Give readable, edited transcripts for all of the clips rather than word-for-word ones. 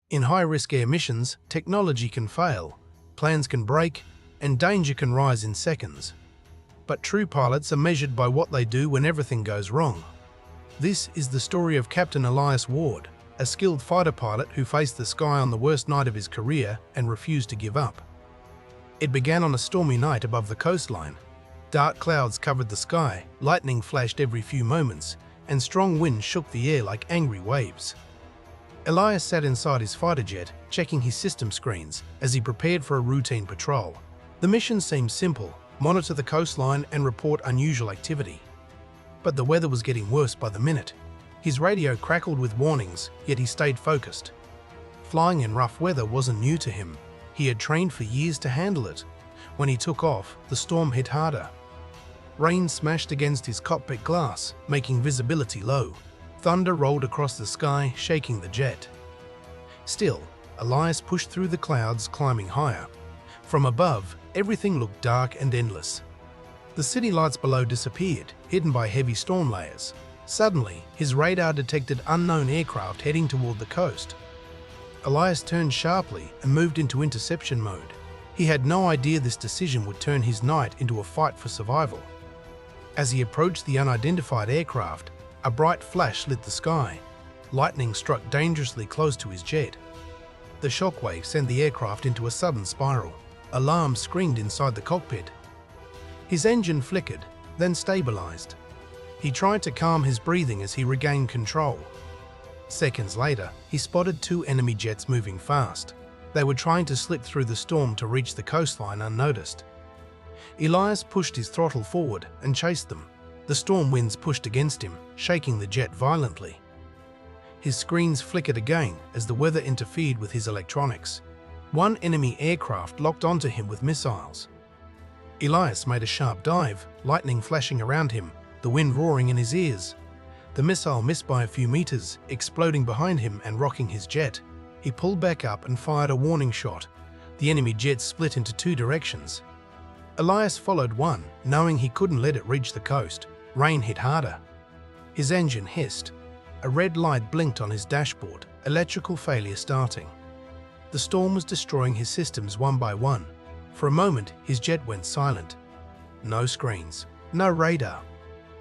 In high-risk air missions, technology can fail, plans can break, and danger can rise in seconds. But true pilots are measured by what they do when everything goes wrong. This is the story of Captain Elias Ward, a skilled fighter pilot who faced the sky on the worst night of his career and refused to give up. It began on a stormy night above the coastline. Dark clouds covered the sky, lightning flashed every few moments, and strong winds shook the air like angry waves. Elias sat inside his fighter jet, checking his system screens as he prepared for a routine patrol. The mission seemed simple: monitor the coastline and report unusual activity. But the weather was getting worse by the minute. His radio crackled with warnings, yet he stayed focused. Flying in rough weather wasn't new to him. He had trained for years to handle it. When he took off, the storm hit harder. Rain smashed against his cockpit glass, making visibility low. Thunder rolled across the sky, shaking the jet. Still, Elias pushed through the clouds, climbing higher. From above, everything looked dark and endless. The city lights below disappeared, hidden by heavy storm layers. Suddenly, his radar detected unknown aircraft heading toward the coast. Elias turned sharply and moved into interception mode. He had no idea this decision would turn his night into a fight for survival. As he approached the unidentified aircraft, a bright flash lit the sky. Lightning struck dangerously close to his jet. The shockwave sent the aircraft into a sudden spiral. Alarms screamed inside the cockpit. His engine flickered, then stabilized. He tried to calm his breathing as he regained control. Seconds later, he spotted two enemy jets moving fast. They were trying to slip through the storm to reach the coastline unnoticed. Elias pushed his throttle forward and chased them. The storm winds pushed against him, shaking the jet violently. His screens flickered again as the weather interfered with his electronics. One enemy aircraft locked onto him with missiles. Elias made a sharp dive, lightning flashing around him, the wind roaring in his ears. The missile missed by a few meters, exploding behind him and rocking his jet. He pulled back up and fired a warning shot. The enemy jet split into two directions. Elias followed one, knowing he couldn't let it reach the coast. Rain hit harder. His engine hissed. A red light blinked on his dashboard, electrical failure starting. The storm was destroying his systems one by one. For a moment, his jet went silent. No screens, no radar,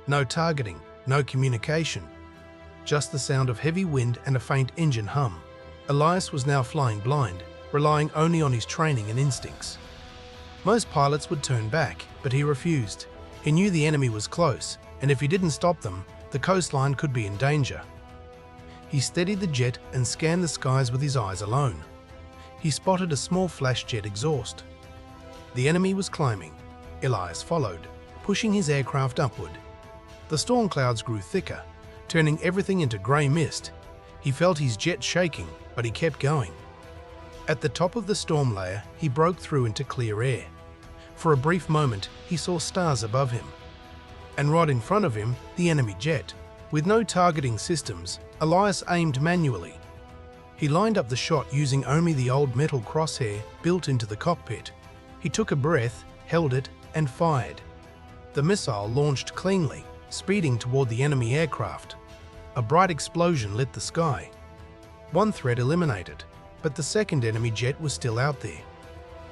no targeting, no communication. Just the sound of heavy wind and a faint engine hum. Elias was now flying blind, relying only on his training and instincts. Most pilots would turn back, but he refused. He knew the enemy was close, and if he didn't stop them, the coastline could be in danger. He steadied the jet and scanned the skies with his eyes alone. He spotted a small flash jet exhaust. The enemy was climbing. Elias followed, pushing his aircraft upward. The storm clouds grew thicker, turning everything into grey mist. He felt his jet shaking, but he kept going. At the top of the storm layer, he broke through into clear air. For a brief moment, he saw stars above him. And right in front of him, the enemy jet. With no targeting systems, Elias aimed manually. He lined up the shot using only the old metal crosshair built into the cockpit. He took a breath, held it, and fired. The missile launched cleanly, speeding toward the enemy aircraft. A bright explosion lit the sky. One threat eliminated, but the second enemy jet was still out there.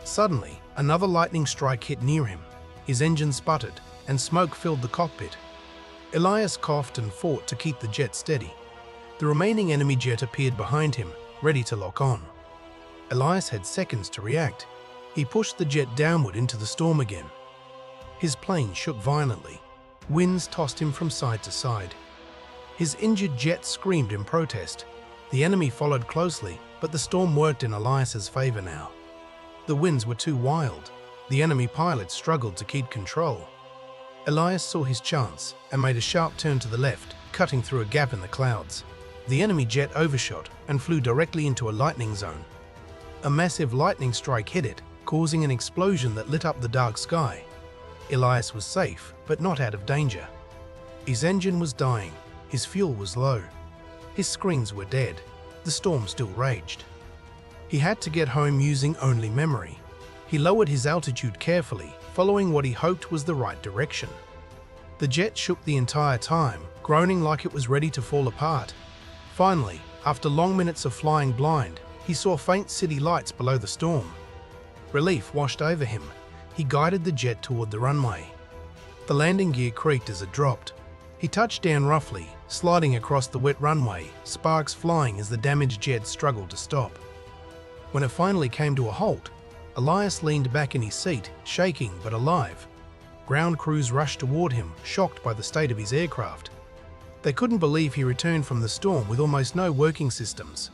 Suddenly, another lightning strike hit near him. His engine sputtered, and smoke filled the cockpit. Elias coughed and fought to keep the jet steady. The remaining enemy jet appeared behind him, ready to lock on. Elias had seconds to react. He pushed the jet downward into the storm again. His plane shook violently. Winds tossed him from side to side. His injured jet screamed in protest. The enemy followed closely, but the storm worked in Elias's favor now. The winds were too wild. The enemy pilot struggled to keep control. Elias saw his chance and made a sharp turn to the left, cutting through a gap in the clouds. The enemy jet overshot and flew directly into a lightning zone. A massive lightning strike hit it, causing an explosion that lit up the dark sky. Elias was safe, but not out of danger. His engine was dying. His fuel was low. His screens were dead. The storm still raged. He had to get home using only memory. He lowered his altitude carefully, following what he hoped was the right direction. The jet shook the entire time, groaning like it was ready to fall apart. Finally, after long minutes of flying blind, He saw faint city lights below the storm. Relief washed over him. He guided the jet toward the runway. The landing gear creaked as it dropped. He touched down roughly, sliding across the wet runway, sparks flying as the damaged jet struggled to stop. When it finally came to a halt, Elias leaned back in his seat, shaking but alive. Ground crews rushed toward him, shocked by the state of his aircraft. They couldn't believe he returned from the storm with almost no working systems.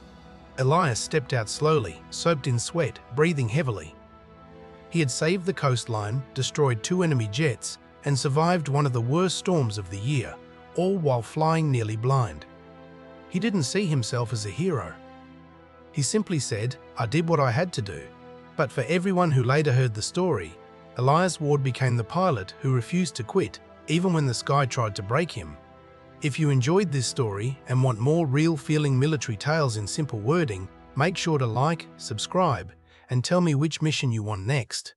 Elias stepped out slowly, soaked in sweat, breathing heavily. He had saved the coastline, destroyed 2 enemy jets, and survived one of the worst storms of the year, all while flying nearly blind. He didn't see himself as a hero. He simply said, "I did what I had to do." But for everyone who later heard the story, Elias Ward became the pilot who refused to quit, even when the sky tried to break him. If you enjoyed this story and want more real-feeling military tales in simple wording, make sure to like, subscribe, and tell me which mission you want next.